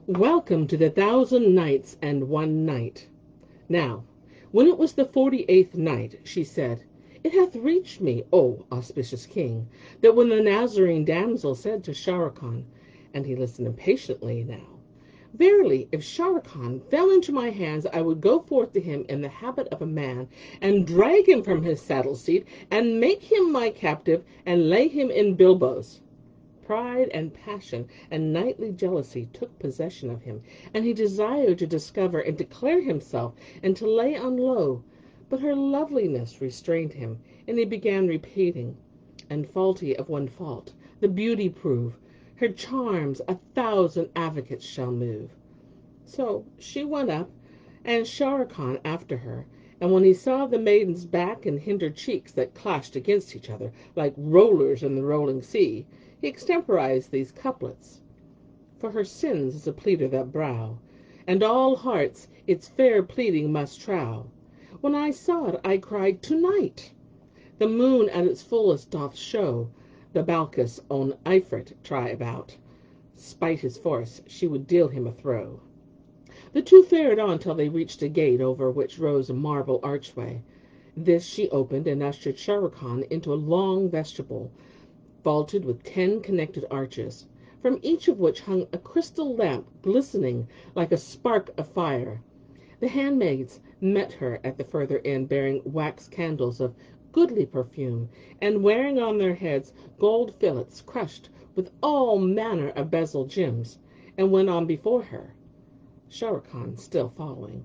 Welcome to the 1,000 Nights and One Night. Now, when it was the 48th night, she said, It hath reached me, O auspicious king, that when the Nazarene damsel said to Sharrkan, and he listened impatiently now, Verily, if Sharrkan fell into my hands, I would go forth to him in the habit of a man, and drag him from his saddle seat, and make him my captive, and lay him in bilboes. Pride and passion and knightly jealousy took possession of him, and he desired to discover and declare himself, and to lay on low. But her loveliness restrained him, and he began repeating, And faulty of one fault, the beauty prove, her charms 1,000 advocates shall move. So she went up, and Sharrkan after her, and when he saw the maiden's back and hinder cheeks that clashed against each other, like rollers in the rolling sea, he extemporized these couplets. For her sins is a pleader that brow, and all hearts its fair pleading must trow. When I saw it, I cried, To-night! The moon at its fullest doth show the Balkis on Ifrit try about. Spite his force, she would deal him a throw. The two fared on till they reached a gate over which rose a marble archway. This she opened, and ushered Sharrkan into a long vestibule, vaulted with 10 connected arches, from each of which hung a crystal lamp glistening like a spark of fire. The handmaids met her at the further end, bearing wax candles of goodly perfume, and wearing on their heads gold fillets crushed with all manner of bezel gems, and went on before her, Sharrkan still following,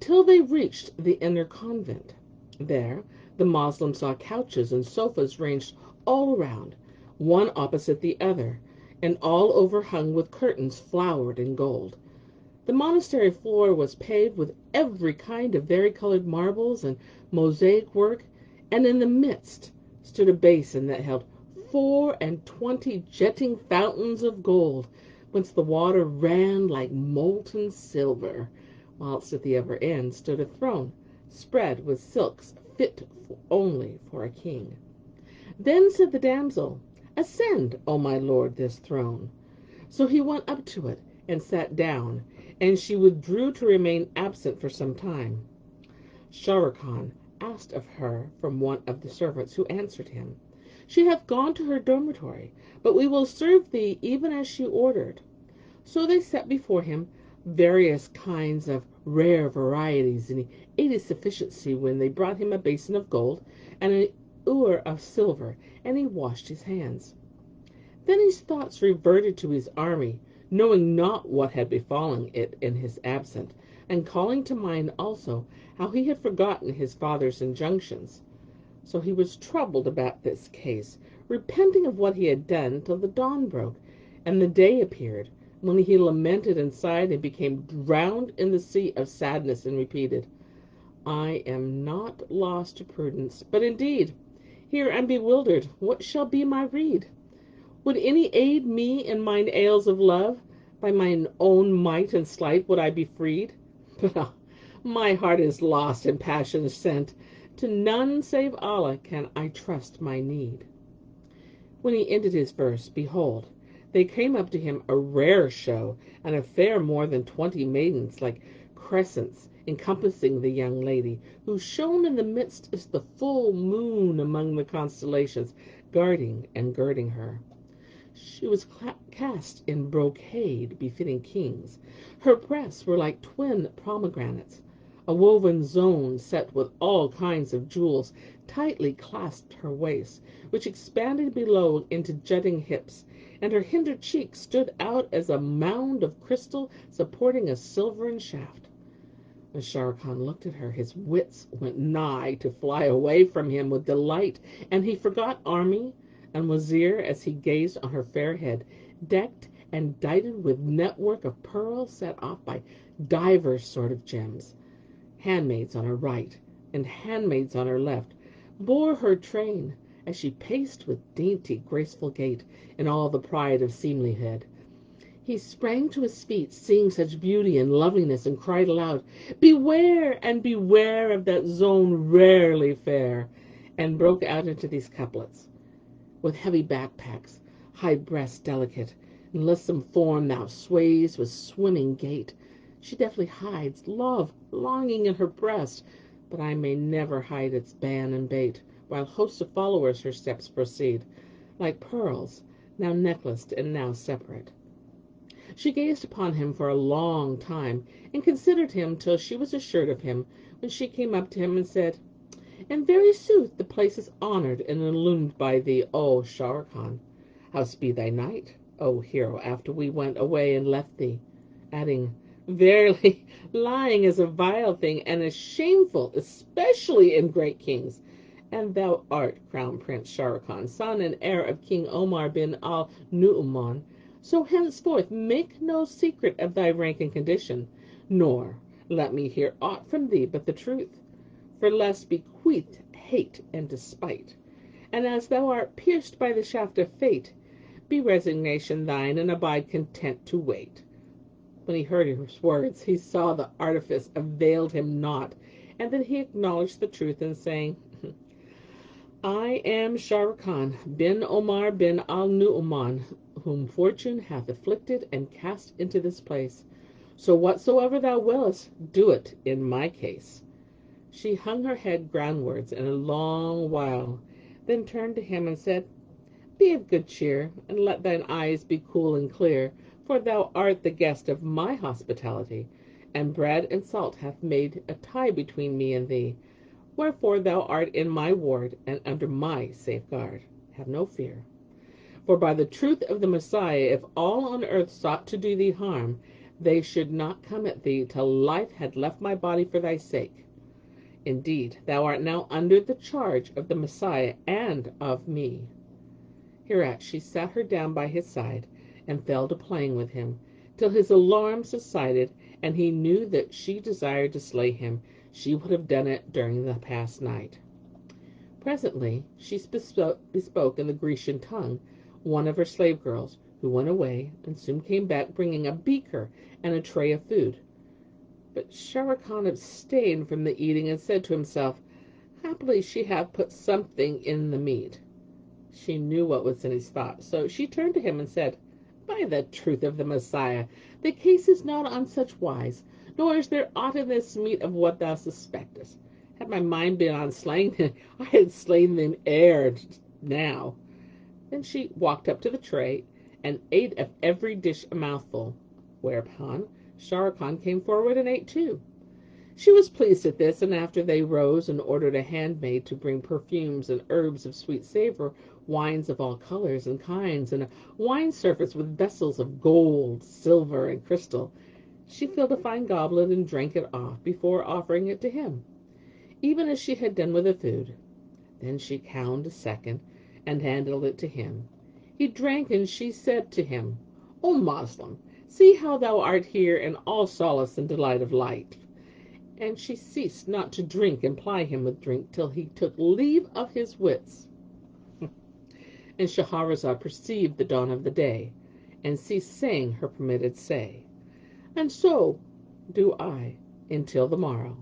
till they reached the inner convent. There the Moslem saw couches and sofas ranged all around, one opposite the other, and all overhung with curtains flowered in gold. The monastery floor was paved with every kind of varicolored marbles and mosaic work, and in the midst stood a basin that held 24 jetting fountains of gold, whence the water ran like molten silver, whilst at the upper end stood a throne spread with silks fit only for a king. Then said the damsel, Ascend, O my lord, this throne. So he went up to it and sat down, and she withdrew to remain absent for some time. Sharrkan asked of her from one of the servants, who answered him, She hath gone to her dormitory, but we will serve thee even as she ordered. So they set before him various kinds of rare varieties, and he ate a sufficiency when they brought him a basin of gold and an ewer of silver, and he washed his hands. Then his thoughts reverted to his army, knowing not what had befallen it in his absence, and calling to mind also how he had forgotten his father's injunctions. So he was troubled about this case, repenting of what he had done till the dawn broke, and the day appeared, when he lamented and sighed and became drowned in the sea of sadness, and repeated, I am not lost to prudence, but indeed here I'm bewildered. What shall be my rede? Would any aid me in mine ails of love? By mine own might and sleight would I be freed? But my heart is lost in passion's scent. To none save Allah can I trust my need. When he ended his verse, behold, they came up to him a rare show, and a fair more than 20 maidens, like crescents, encompassing the young lady, who shone in the midst as the full moon among the constellations, guarding and girding her. She was cast in brocade befitting kings. Her breasts were like twin pomegranates. A woven zone set with all kinds of jewels tightly clasped her waist, which expanded below into jutting hips, and her hinder cheek stood out as a mound of crystal supporting a silvern shaft. When Sharrkan looked at her, his wits went nigh to fly away from him with delight, and he forgot army and wazir as he gazed on her fair head, decked and dighted with network of pearls set off by divers sort of gems. Handmaids on her right and handmaids on her left bore her train, as she paced with dainty, graceful gait, in all the pride of seemlihead. He sprang to his feet, seeing such beauty and loveliness, and cried aloud, Beware and beware of that zone rarely fair, and broke out into these couplets. With heavy backpacks, high breasts delicate, In lissome form thou sways with swimming gait. She deftly hides love, longing in her breast, but I may never hide its ban and bait, while hosts of followers her steps proceed, like pearls, now necklaced and now separate. She gazed upon him for a long time, and considered him till she was assured of him, when she came up to him and said, "In very sooth the place is honoured and illumined by thee, O Shah Khan. How's be thy night, O hero, after we went away and left thee?" Adding, "Verily, lying is a vile thing, and is shameful, especially in great kings. And thou art Crown Prince Shah Khan, son and heir of King Omar bin al-Nu-uman. So henceforth make no secret of thy rank and condition, nor let me hear aught from thee but the truth. For lest bequeath hate and despite, and as thou art pierced by the shaft of fate, be resignation thine, and abide content to wait." When he heard his words, he saw the artifice availed him not, and that he acknowledged the truth in saying, "I am Shah Khan bin Omar bin al-Nu-uman, whom fortune hath afflicted and cast into this place. So whatsoever thou willest, do it in my case." She hung her head groundwards in a long while, then turned to him and said, "Be of good cheer, and let thine eyes be cool and clear, for thou art the guest of my hospitality, and bread and salt hath made a tie between me and thee. Wherefore thou art in my ward and under my safeguard. Have no fear. For by the truth of the Messiah, if all on earth sought to do thee harm, they should not come at thee till life had left my body for thy sake. Indeed, thou art now under the charge of the Messiah and of me." Hereat she sat her down by his side, and fell to playing with him, till his alarm subsided, and he knew that she desired to slay him. She would have done it during the past night. Presently she bespoke in the Grecian tongue one of her slave girls, who went away, and soon came back bringing a beaker and a tray of food. But Shah Khan abstained from the eating, and said to himself, "Happily she hath put something in the meat." She knew what was in his thought, so she turned to him and said, "By the truth of the Messiah, the case is not on such wise, nor is there aught in this meat of what thou suspectest. Had my mind been on slaying them, I had slain them ere now." Then she walked up to the tray, and ate of every dish a mouthful, whereupon Shah Khan came forward and ate too. She was pleased at this, and after they rose and ordered a handmaid to bring perfumes and herbs of sweet savour, wines of all colours and kinds, and a wine service with vessels of gold, silver, and crystal, she filled a fine goblet and drank it off before offering it to him, even as she had done with the food. Then she cowned a second and handed it to him. He drank, and she said to him, "O Moslem, see how thou art here in all solace and delight of life." And she ceased not to drink and ply him with drink till he took leave of his wits. And Shahrazad perceived the dawn of the day, and ceased saying her permitted say. And so do I, until the morrow.